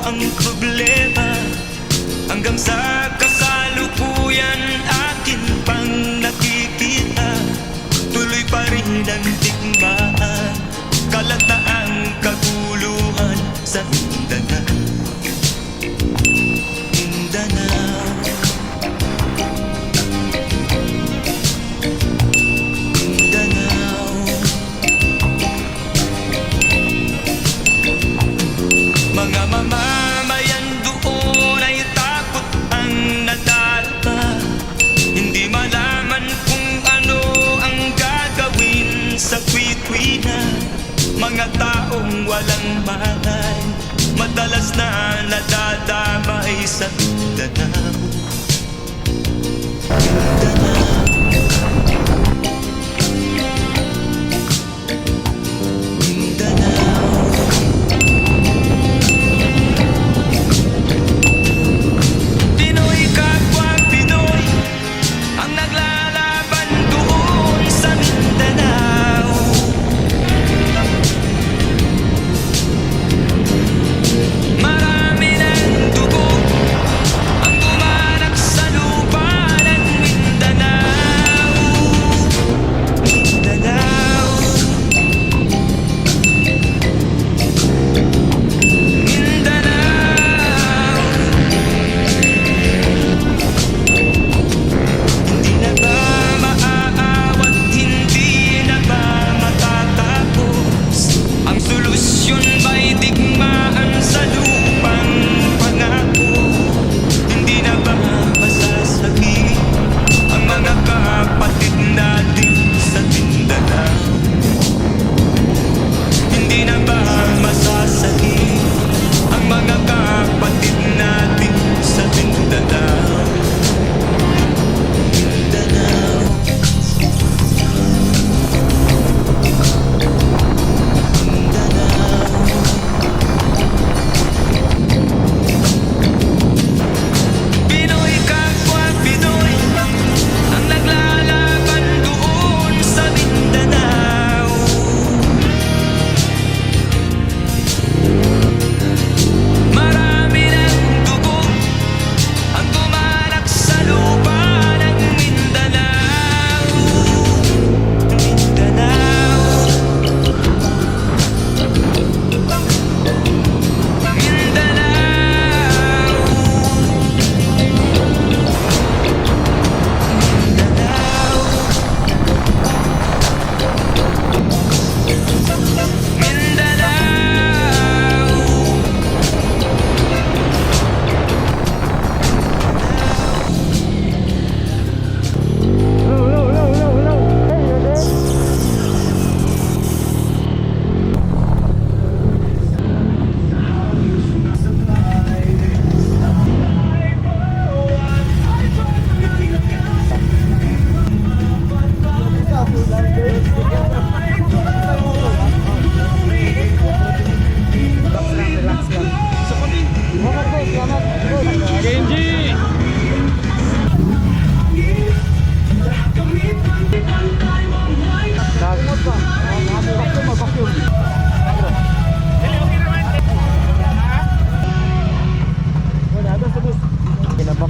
Ang problema hanggang sa kasalukuyan akin pang nakikita, tuloy pa rin ang digmaan, kalataang kaguluhan sa Mindanao. Mindanao, Mindanao. Mga mamamayan doon ay takot ang nadarama, hindi malaman kung ano ang gagawin sa kwit-kwina. Mga taong walang malay, madalas na nadadamay sa Mindanao. Mindanao.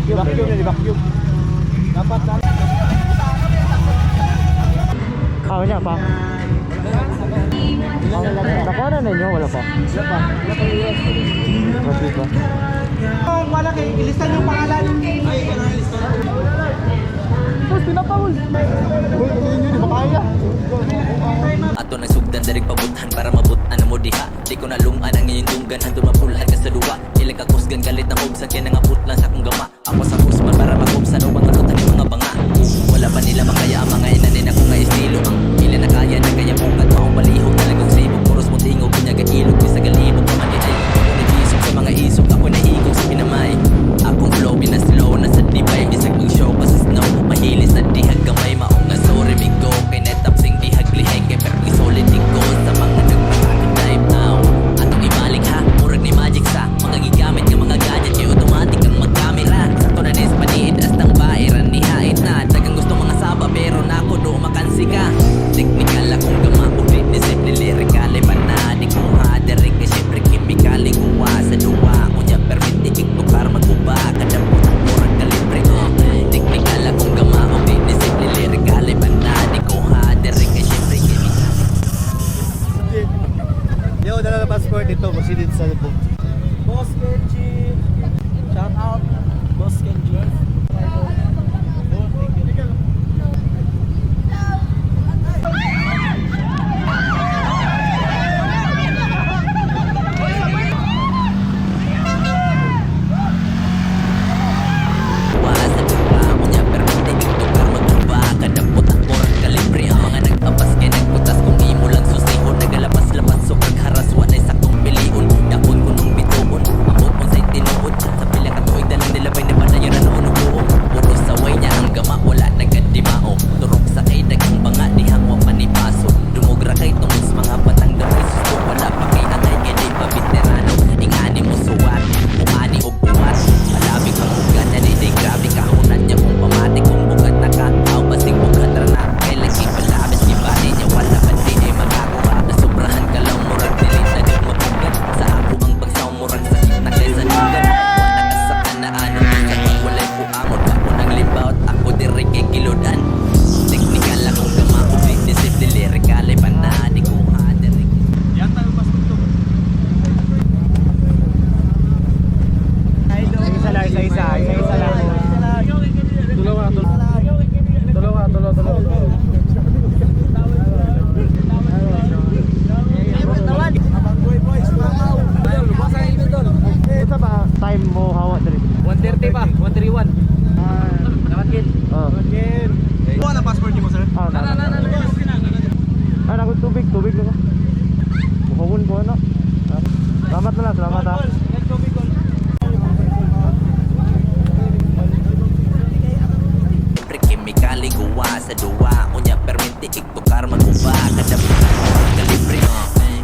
Vacuum na, vacuum. Dapat lang. Ah, wala pa. Nakuha na ninyo? Wala pa? Wala pa. Wala pa USB. Pwede ba? Kung malaki, ilistan yung pangalan. Ay, ilistan. Tapos pinapahul. Uy, hindi nyo, di makaya. Ato na sugdan darig pabutan para mabutan na mo diha. Di ko nalungan ang inyong dunggan, handun mapulhan ka sa duwa. Ilang kakusgan galit na hubsan kaya nangaputlan sa akong gama. Ako sa kusman para makubsan o mga lutan yung mga banga. Wala pa nila makaya ang mga inanin ako nga estilo. Ang ilan na kaya na kaya mong ako dala ng passport dito, proceeded sa Cebu. Boss Kenji. Shout out, Boss Kenji. Time mo hawak diri. 130 pa, 131. Nakakil. Oh. Nakakil. Kuha na passport niyo mo, sir? Ah, na. Ako tubig lang. Bukagon ko ano. Salamat na lang, salamat ha. Kimikali guwa sa duwa unya perminti iktukar maguba kada kalibre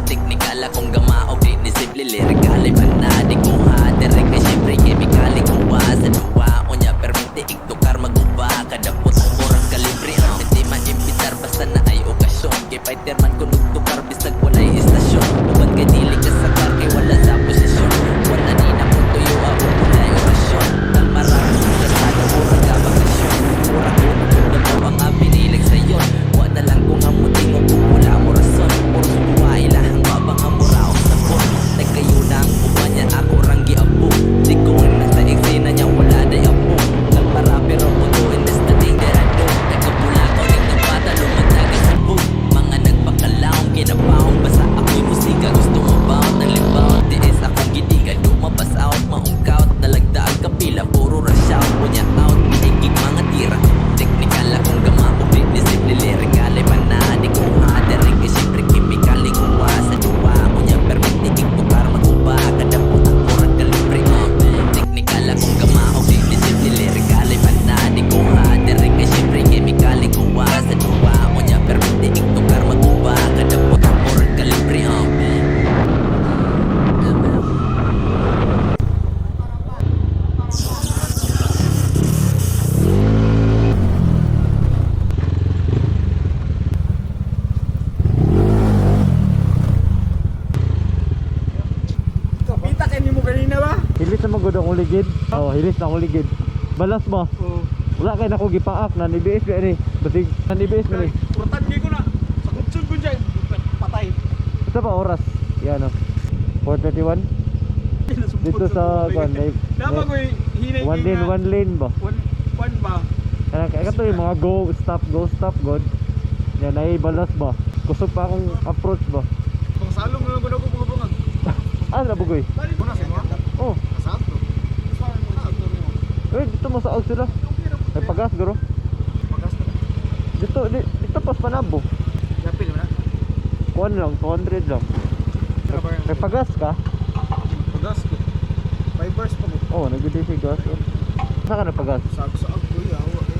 teknikal akong gamaog di ni simple lirikali panadi ko ha direk kay siyempre kimikali guwa sa duwa unya perminti iktukar maguba kada putang murang kalibre hindi man imbitar basta na ay okasyon kay fighter man kun tukar bisag walay istasyon uban kay dili ka sakar kay wala sa posisyon wala ni na putuyo ako walay orasyon ang marami sa sada murang kabakasyon murang mga pinilig sa'yo wala lang kung hamuting o kung wala mo rason puro buwa ilahang babang amura o sabon nagkayo na ang kumanya ako ranggi apo di ko nasa eksena niya wala day apo nagpara pero puto indes na tingerado nagkapula ko rin ng bata lumagtagay sa book mga nagpakalaong kinapahong basa ako'y musika gusto mo baot ng libaw tiis akong gidigan lumabas out maungkaut nalagdaag kapila puro rush out punya out minigig mga tira teknikal akong gamapog di ni simple lirikali panadi ko hadaring kay siyempre kimikali guwa sa duwa unya perminti iktukar maguba kada putang murang kalibre teknikal akong gamapog di ni simple lirikali panadi ko hadaring kay siyempre kimikali guwa sa duwa unya perminti iktukar maguba kada putang murang kalibre Kapita kayo mo kanina ba? Hilis na magod akong ligid. Oh, hilis na akong ligid. Balas ba? Oo. Wala kay nako gipaak na NBS ka ni. Basig na NBS mo ni. Purtan ko na. Sa kutsyon ko dyan. Patay. Ito ba oras? Yan oh. 4:31. Dito sa kan Dapat ko hinay. one lane ba? One ba? Kaya kato yung mga go stop god. Yan ay balas ba? Kusog pa akong approach ba? Kung salong na ko mga bungag. Ah, nabugoy. Dali mo na sa mga. Oh, Santo. dito mo sa sila. Ay pagas garo. Pagas na. Dito pas panabo. Yapil mo na. Kuan lang, 200 lang. May pagas ka? Pagas ko. 5 bars pa ko. Oh, nagdi si gas. Saan ka na pagas? Sa ko yawa eh.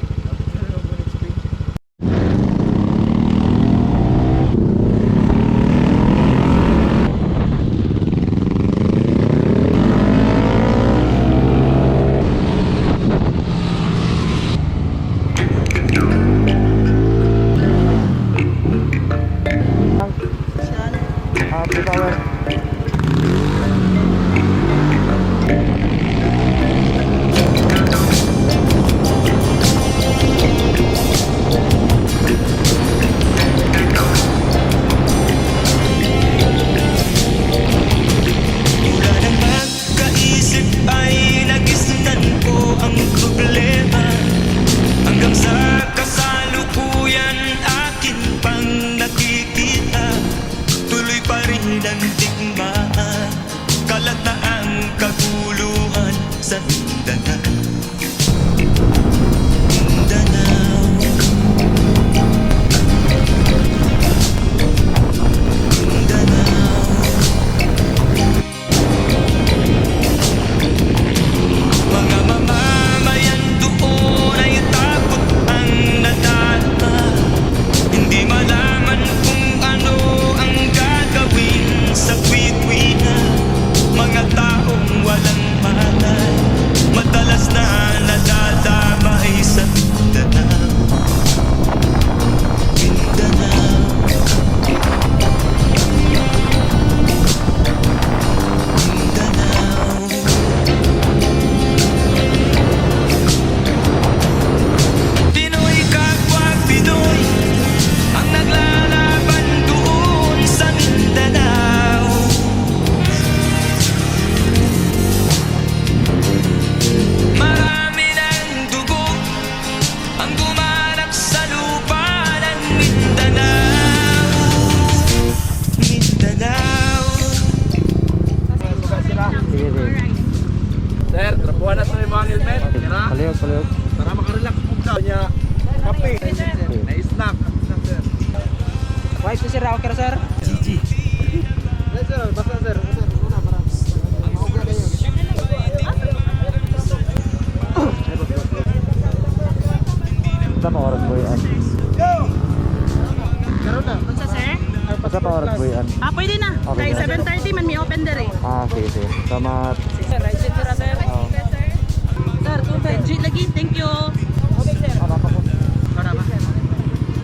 pinandigmaan, kalataang kaguluhan sa Mindanao. Mindanao, Mindanao. Mga mamamayan doon ay takot ang nadalpa, hindi malaman kung ano ang gagawin sa kwit-kwina. Mga taong walang malay, madalas na nadadamay sa Mindanao. Mindanao, Mindanao. Pinoy kapwa Pinoy ang naglalaban doon sa Mindanao. Marami ng dugo ang gumanap sa lupa ng Mindanao. Mindanao. Sige, sige. Sir, trapuhan na sa mga helmet. Tara, Palihog, palihog. para makarelax po ka. Kanya, kape. Na snack. Why po sir, okay sir? Gigi. Yes sir, basta sir. Una para maugla kayo. Basta pa oras boy an. Karon na. Unsa sir? Basta pa oras boy an. Pwede na. Okay. Kay 7:30 man may open dere. Sige, sige. Salamat. Sir, right sir, sir. Oo. Sir, tubig. Lagi, thank you. Okay, sir.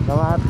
Salamat.